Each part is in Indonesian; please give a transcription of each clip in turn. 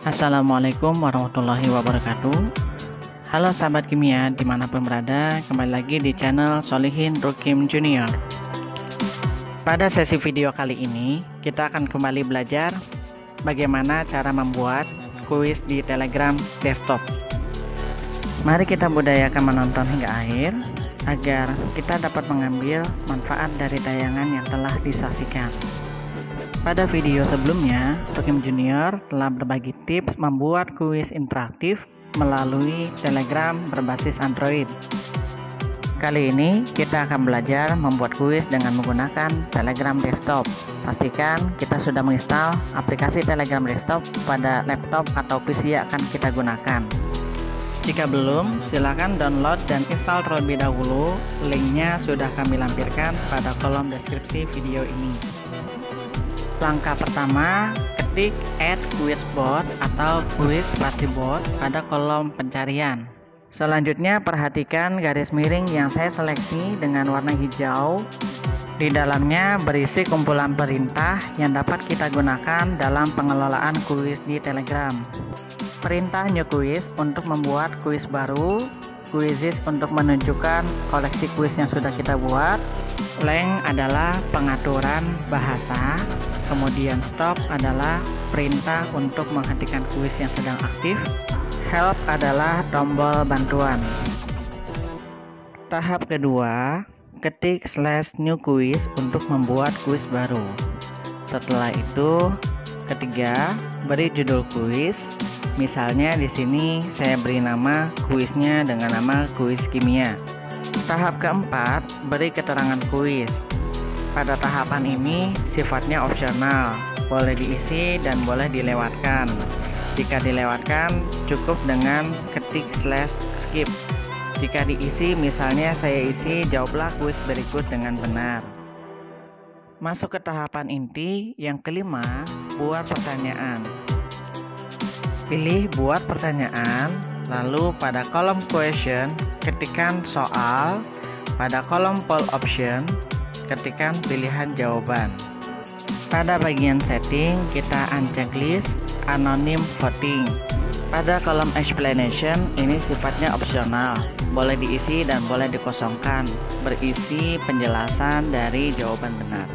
Assalamualaikum warahmatullahi wabarakatuh. Halo sahabat kimia dimanapun berada, kembali lagi di channel Solihin Rukim Junior. Pada sesi video kali ini kita akan kembali belajar bagaimana cara membuat kuis di Telegram desktop. Mari kita budayakan menonton hingga akhir agar kita dapat mengambil manfaat dari tayangan yang telah disaksikan. Pada video sebelumnya, Rukim Junior telah berbagi tips membuat kuis interaktif melalui Telegram berbasis Android. Kali ini kita akan belajar membuat kuis dengan menggunakan Telegram desktop. Pastikan kita sudah menginstal aplikasi Telegram desktop pada laptop atau PC yang akan kita gunakan. Jika belum, silakan download dan install terlebih dahulu. Linknya sudah kami lampirkan pada kolom deskripsi video ini. Langkah pertama, ketik add quiz bot atau quiz party bot pada kolom pencarian. Selanjutnya perhatikan garis miring yang saya seleksi dengan warna hijau. Di dalamnya berisi kumpulan perintah yang dapat kita gunakan dalam pengelolaan kuis di Telegram. Perintah new quiz untuk membuat kuis baru, quizzes untuk menunjukkan koleksi kuis yang sudah kita buat, length adalah pengaturan bahasa, kemudian stop adalah perintah untuk menghentikan kuis yang sedang aktif, help adalah tombol bantuan. Tahap kedua, ketik /new quiz untuk membuat kuis baru. Setelah itu, ketiga, beri judul kuis. Misalnya di sini saya beri nama kuisnya dengan nama kuis kimia. Tahap keempat, beri keterangan kuis. Pada tahapan ini sifatnya opsional, boleh diisi dan boleh dilewatkan. Jika dilewatkan, cukup dengan ketik /skip. Jika diisi, misalnya saya isi jawablah kuis berikut dengan benar. Masuk ke tahapan inti yang kelima, buat pertanyaan. Pilih buat pertanyaan, lalu pada kolom question ketikkan soal, pada kolom poll option ketikkan pilihan jawaban. Pada bagian setting kita unchecklist anonym voting. Pada kolom explanation ini sifatnya opsional, boleh diisi dan boleh dikosongkan, berisi penjelasan dari jawaban benar.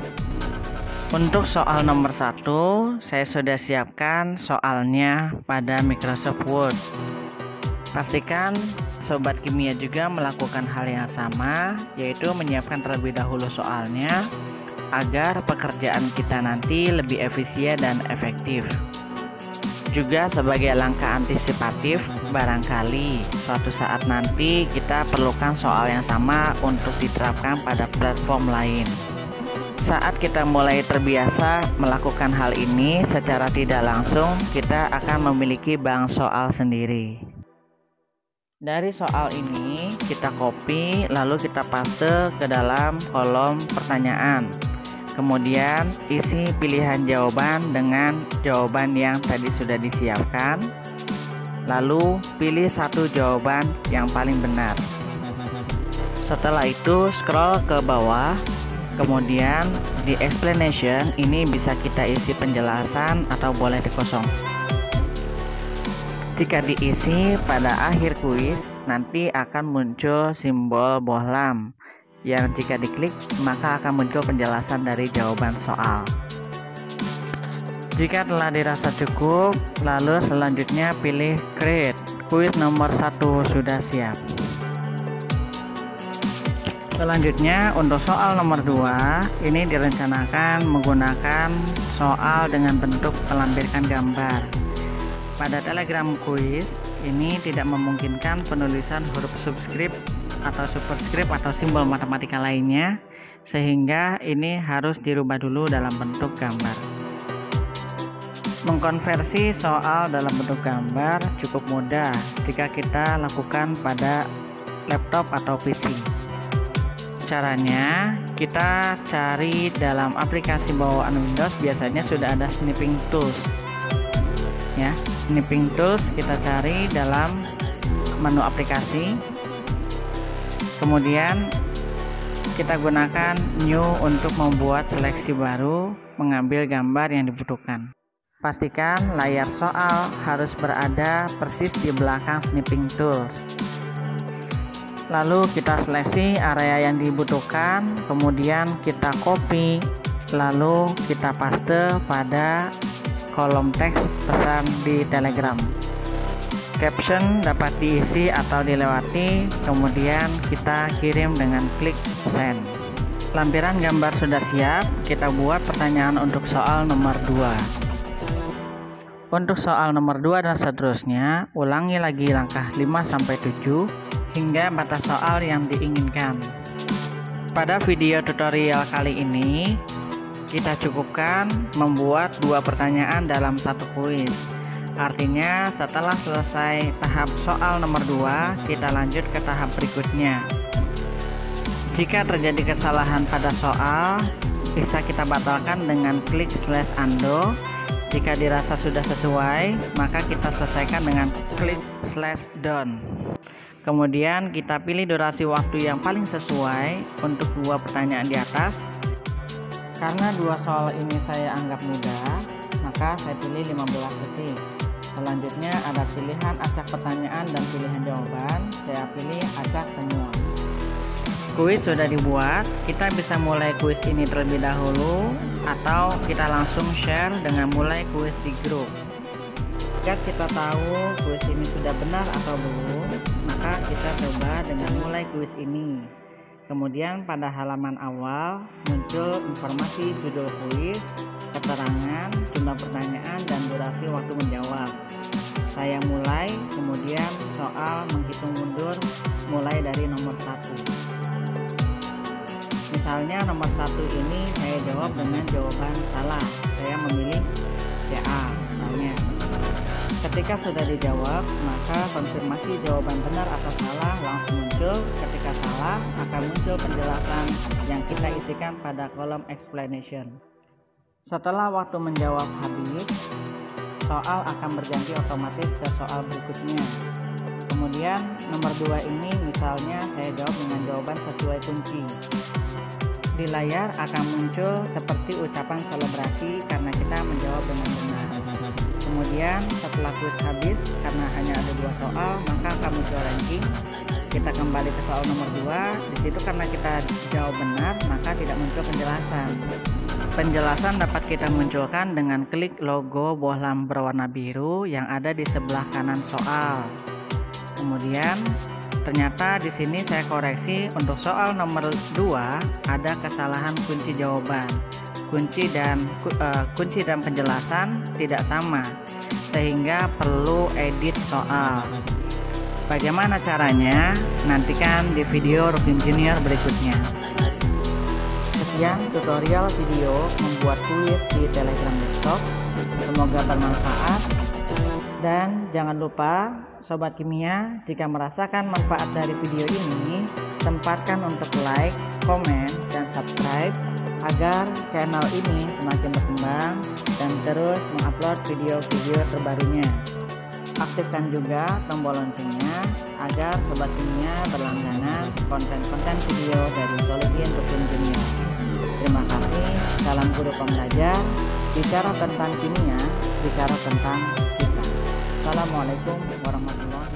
Untuk soal nomor 1, saya sudah siapkan soalnya pada Microsoft Word. Pastikan sobat kimia juga melakukan hal yang sama, yaitu menyiapkan terlebih dahulu soalnya agar pekerjaan kita nanti lebih efisien dan efektif. Juga sebagai langkah antisipatif, barangkali suatu saat nanti kita perlukan soal yang sama untuk diterapkan pada platform lain. Saat kita mulai terbiasa melakukan hal ini secara tidak langsung, kita akan memiliki bank soal sendiri. Dari soal ini kita copy lalu kita paste ke dalam kolom pertanyaan. Kemudian isi pilihan jawaban dengan jawaban yang tadi sudah disiapkan. Lalu pilih satu jawaban yang paling benar. Setelah itu scroll ke bawah. Kemudian di explanation ini bisa kita isi penjelasan atau boleh dikosong. Jika diisi pada akhir kuis nanti akan muncul simbol bohlam yang jika diklik maka akan muncul penjelasan dari jawaban soal. Jika telah dirasa cukup, lalu selanjutnya pilih create. Kuis nomor 1 sudah siap. Selanjutnya untuk soal nomor 2 ini direncanakan menggunakan soal dengan bentuk melampirkan gambar. Pada Telegram quiz ini tidak memungkinkan penulisan huruf subscript atau superscript atau simbol matematika lainnya, sehingga ini harus dirubah dulu dalam bentuk gambar. Mengkonversi soal dalam bentuk gambar cukup mudah jika kita lakukan pada laptop atau PC. Caranya, kita cari dalam aplikasi bawaan Windows, biasanya sudah ada snipping tools. Ya, snipping tools kita cari dalam menu aplikasi. Kemudian kita gunakan new untuk membuat seleksi baru, mengambil gambar yang dibutuhkan. Pastikan layar soal harus berada persis di belakang snipping tools. Lalu kita seleksi area yang dibutuhkan, kemudian kita copy, lalu kita paste pada kolom teks pesan di Telegram. Caption dapat diisi atau dilewati, kemudian kita kirim dengan klik send. Lampiran gambar sudah siap, kita buat pertanyaan untuk soal nomor 2. Untuk soal nomor 2 dan seterusnya, ulangi lagi langkah 5-7 hingga batas soal yang diinginkan. Pada video tutorial kali ini, kita cukupkan membuat 2 pertanyaan dalam satu kuis. Artinya setelah selesai tahap soal nomor 2, kita lanjut ke tahap berikutnya. Jika terjadi kesalahan pada soal, bisa kita batalkan dengan klik /undo. Jika dirasa sudah sesuai, maka kita selesaikan dengan klik /done. Kemudian kita pilih durasi waktu yang paling sesuai untuk 2 pertanyaan di atas. Karena 2 soal ini saya anggap mudah, maka saya pilih 15 detik. Selanjutnya ada pilihan acak pertanyaan dan pilihan jawaban. Saya pilih acak semua. Kuis sudah dibuat, kita bisa mulai kuis ini terlebih dahulu atau kita langsung share dengan mulai kuis di grup. Jika kita tahu kuis ini sudah benar atau belum, maka kita coba dengan mulai kuis ini. Kemudian pada halaman awal muncul informasi judul kuis, keterangan, jumlah pertanyaan, dan durasi waktu menjawab. Saya mulai, kemudian soal menghitung mundur mulai dari nomor 1. Misalnya nomor 1 ini saya jawab dengan jawaban salah. Saya memilih CA misalnya. Ketika sudah dijawab, maka konfirmasi jawaban benar atau salah langsung muncul. Ketika salah, akan muncul penjelasan yang kita isikan pada kolom explanation. Setelah waktu menjawab habis, soal akan berganti otomatis ke soal berikutnya. Kemudian nomor 2 ini misalnya saya jawab dengan jawaban sesuai kunci. Di layar akan muncul seperti ucapan selebrasi karena kita menjawab dengan benar. Kemudian setelah kuis habis, karena hanya ada 2 soal, maka akan muncul ranking. Kita kembali ke soal nomor 2. Di situ karena kita jawab benar, maka tidak muncul penjelasan. Penjelasan dapat kita munculkan dengan klik logo bohlam berwarna biru yang ada di sebelah kanan soal. Kemudian ternyata di sini saya koreksi untuk soal nomor 2 ada kesalahan kunci jawaban. Kunci dan penjelasan tidak sama, sehingga perlu edit soal. Bagaimana caranya? Nantikan di video Rokim Junior berikutnya. Sekian tutorial video membuat kuis di Telegram desktop. Semoga bermanfaat. Dan jangan lupa Sobat Kimia, jika merasakan manfaat dari video ini, sempatkan untuk like, komen, dan subscribe agar channel ini semakin berkembang dan terus mengupload video-video terbarunya. Aktifkan juga tombol loncengnya agar Sobat Kimia berlangganan konten-konten video dari Sholihin Rokim Junior. Terima kasih, salam guru pembelajar, bicara tentang kimia, bicara tentang kita. Assalamualaikum warahmatullahi wabarakatuh.